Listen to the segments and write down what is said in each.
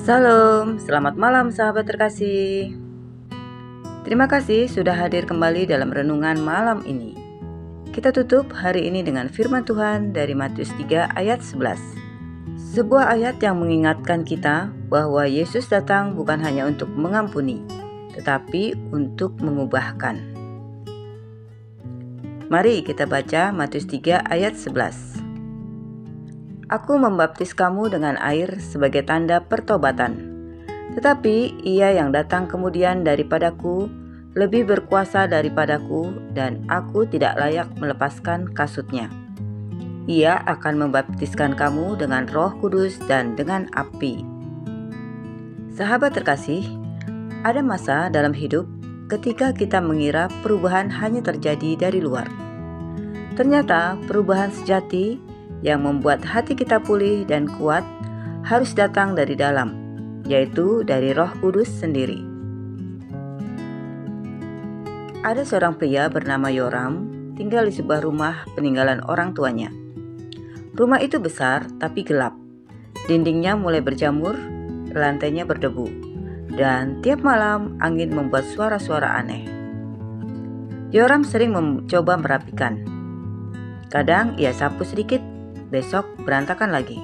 Salam, selamat malam sahabat terkasih. Terima kasih sudah hadir kembali dalam renungan malam ini. Kita tutup hari ini dengan firman Tuhan dari Matius 3 ayat 11. Sebuah ayat yang mengingatkan kita bahwa Yesus datang bukan hanya untuk mengampuni, tetapi untuk mengubahkan. Mari kita baca Matius 3 ayat 11. Aku membaptis kamu dengan air sebagai tanda pertobatan. Tetapi ia yang datang kemudian daripadaku lebih berkuasa daripadaku, dan aku tidak layak melepaskan kasutnya. Ia akan membaptiskan kamu dengan Roh Kudus dan dengan api. Sahabat terkasih, ada masa dalam hidup ketika kita mengira perubahan hanya terjadi dari luar. Ternyata perubahan sejati yang membuat hati kita pulih dan kuat harus datang dari dalam, yaitu dari Roh Kudus sendiri. Ada seorang pria bernama Yoram tinggal di sebuah rumah peninggalan orang tuanya. Rumah itu besar tapi gelap. Dindingnya mulai berjamur, lantainya berdebu, dan tiap malam angin membuat suara-suara aneh. Yoram sering mencoba merapikan. Kadang ia sapu sedikit, besok berantakan lagi.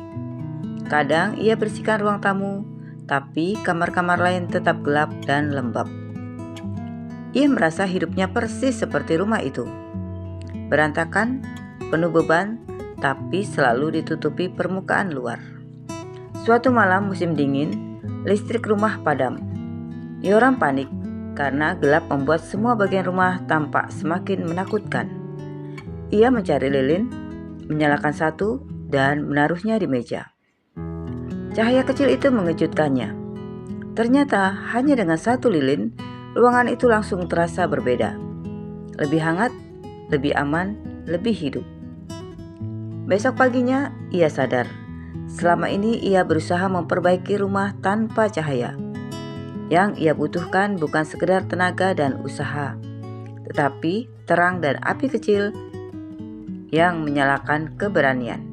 Kadang ia bersihkan ruang tamu, tapi kamar-kamar lain tetap gelap dan lembab. Ia merasa hidupnya persis seperti rumah itu. Berantakan, penuh beban, tapi selalu ditutupi permukaan luar. Suatu malam musim dingin, listrik rumah padam. Yoram panik karena gelap membuat semua bagian rumah tampak semakin menakutkan. Ia mencari lilin, menyalakan satu, dan menaruhnya di meja. Cahaya kecil itu mengejutkannya. Ternyata hanya dengan satu lilin, ruangan itu langsung terasa berbeda. Lebih hangat, lebih aman, lebih hidup. Besok paginya, ia sadar. Selama ini ia berusaha memperbaiki rumah tanpa cahaya. Yang ia butuhkan bukan sekedar tenaga dan usaha, tetapi terang dan api kecil yang menyalakan keberanian.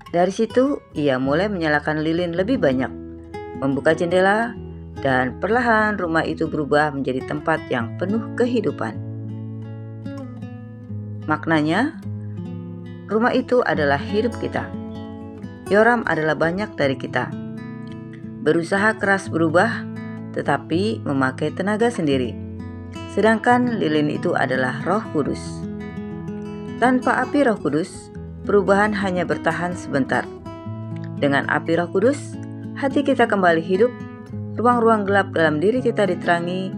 Dari situ, ia mulai menyalakan lilin lebih banyak, membuka jendela, dan perlahan rumah itu berubah menjadi tempat yang penuh kehidupan. Maknanya, rumah itu adalah hidup kita. Yoram adalah banyak dari kita. Berusaha keras berubah, tetapi memakai tenaga sendiri. Sedangkan lilin itu adalah Roh Kudus. Tanpa api Roh Kudus, perubahan hanya bertahan sebentar. Dengan api Roh Kudus, hati kita kembali hidup, ruang-ruang gelap dalam diri kita diterangi,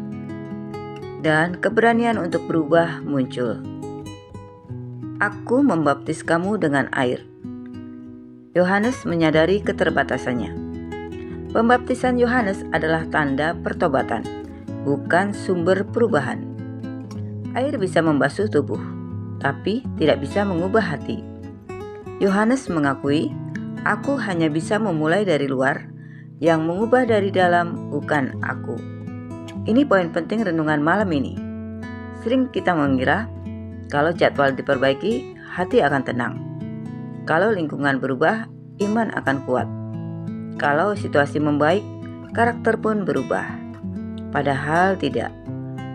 dan keberanian untuk berubah muncul. Aku membaptis kamu dengan air. Yohanes menyadari keterbatasannya. Pembaptisan Yohanes adalah tanda pertobatan, bukan sumber perubahan. Air bisa membasuh tubuh, tapi tidak bisa mengubah hati. Yohanes mengakui, aku hanya bisa memulai dari luar, yang mengubah dari dalam bukan aku. Ini poin penting renungan malam ini. Sering kita mengira, kalau jadwal diperbaiki, hati akan tenang. Kalau lingkungan berubah, iman akan kuat. Kalau situasi membaik, karakter pun berubah. Padahal tidak.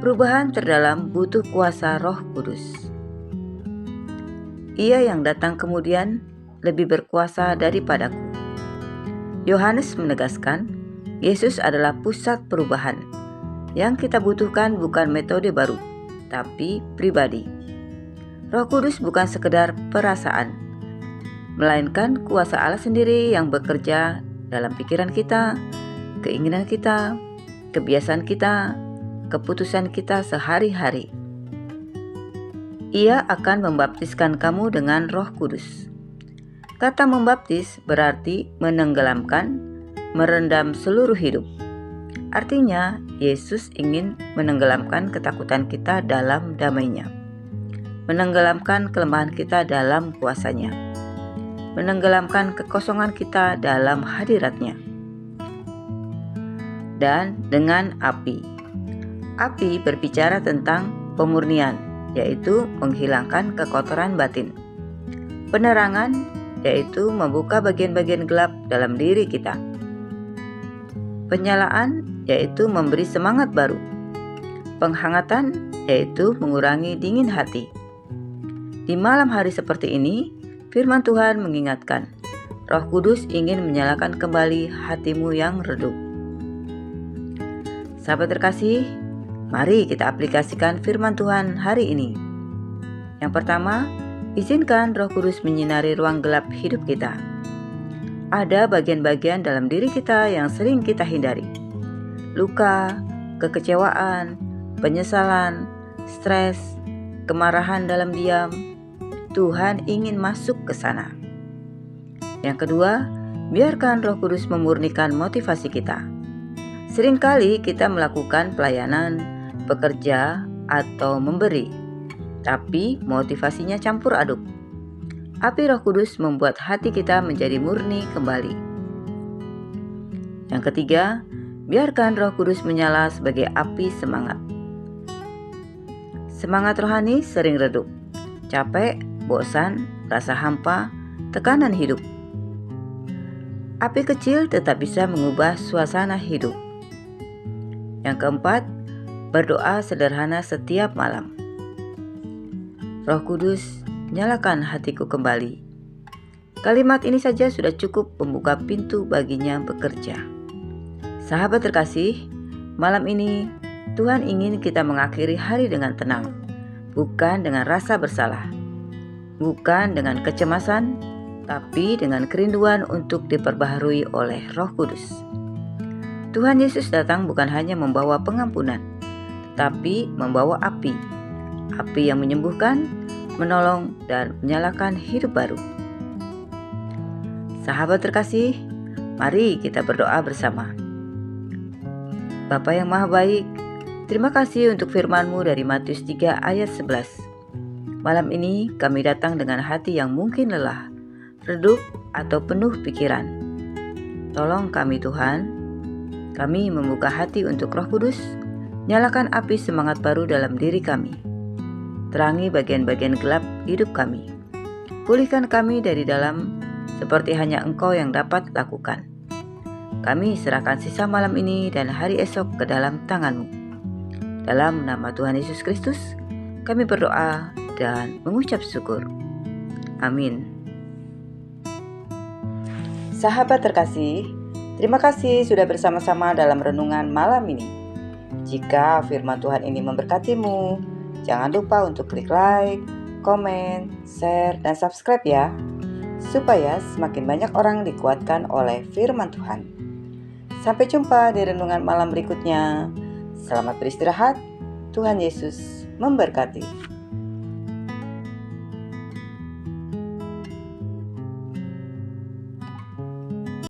Perubahan terdalam butuh kuasa Roh Kudus. Ia yang datang kemudian lebih berkuasa daripadaku. Yohanes menegaskan, Yesus adalah pusat perubahan. Yang kita butuhkan bukan metode baru, tapi pribadi. Roh Kudus bukan sekedar perasaan, melainkan kuasa Allah sendiri yang bekerja dalam pikiran kita, keinginan kita, kebiasaan kita, keputusan kita sehari-hari. Ia akan membaptiskan kamu dengan Roh Kudus. Kata membaptis berarti menenggelamkan, merendam seluruh hidup. Artinya, Yesus ingin menenggelamkan ketakutan kita dalam damai-Nya, menenggelamkan kelemahan kita dalam kuasa-Nya, menenggelamkan kekosongan kita dalam hadirat-Nya. Dan dengan api. Api berbicara tentang pemurnian, yaitu menghilangkan kekotoran batin. Penerangan, yaitu membuka bagian-bagian gelap dalam diri kita. Penyalaan yaitu memberi semangat baru. Penghangatan yaitu mengurangi dingin hati. Di malam hari seperti ini, firman Tuhan mengingatkan, Roh Kudus ingin menyalakan kembali hatimu yang redup. Sahabat terkasih, mari kita aplikasikan firman Tuhan hari ini. Yang pertama, izinkan Roh Kudus menyinari ruang gelap hidup kita. Ada bagian-bagian dalam diri kita yang sering kita hindari. Luka, kekecewaan, penyesalan, stres, kemarahan dalam diam. Tuhan ingin masuk ke sana. Yang kedua, biarkan Roh Kudus memurnikan motivasi kita. Seringkali kita melakukan pelayanan, bekerja, atau memberi, tapi motivasinya campur aduk. Api Roh Kudus membuat hati kita menjadi murni kembali. Yang ketiga, biarkan Roh Kudus menyala sebagai api semangat. Semangat rohani sering redup, capek, bosan, rasa hampa, tekanan hidup. Api kecil tetap bisa mengubah suasana hidup. Yang keempat, berdoa sederhana setiap malam. Roh Kudus, nyalakan hatiku kembali. Kalimat ini saja sudah cukup membuka pintu baginya bekerja. Sahabat terkasih, malam ini Tuhan ingin kita mengakhiri hari dengan tenang, bukan dengan rasa bersalah, bukan dengan kecemasan, tapi dengan kerinduan untuk diperbaharui oleh Roh Kudus. Tuhan Yesus datang bukan hanya membawa pengampunan, tetapi membawa api yang menyembuhkan, menolong, dan menyalakan hidup baru. Sahabat terkasih, mari kita berdoa bersama. Bapa yang Maha Baik, terima kasih untuk firman-Mu dari Matius 3 ayat 11. Malam ini kami datang dengan hati yang mungkin lelah, redup, atau penuh pikiran. Tolong kami Tuhan, kami membuka hati untuk Roh Kudus, nyalakan api semangat baru dalam diri kami. Terangi bagian-bagian gelap hidup kami. Pulihkan kami dari dalam seperti hanya Engkau yang dapat lakukan. Kami serahkan sisa malam ini dan hari esok ke dalam tangan-Mu. Dalam nama Tuhan Yesus Kristus, kami berdoa dan mengucap syukur. Amin. Sahabat terkasih, terima kasih sudah bersama-sama dalam renungan malam ini. Jika firman Tuhan ini memberkatimu, jangan lupa untuk klik like, komen, share, dan subscribe ya, supaya semakin banyak orang dikuatkan oleh firman Tuhan. Sampai jumpa di renungan malam berikutnya. Selamat beristirahat, Tuhan Yesus memberkati.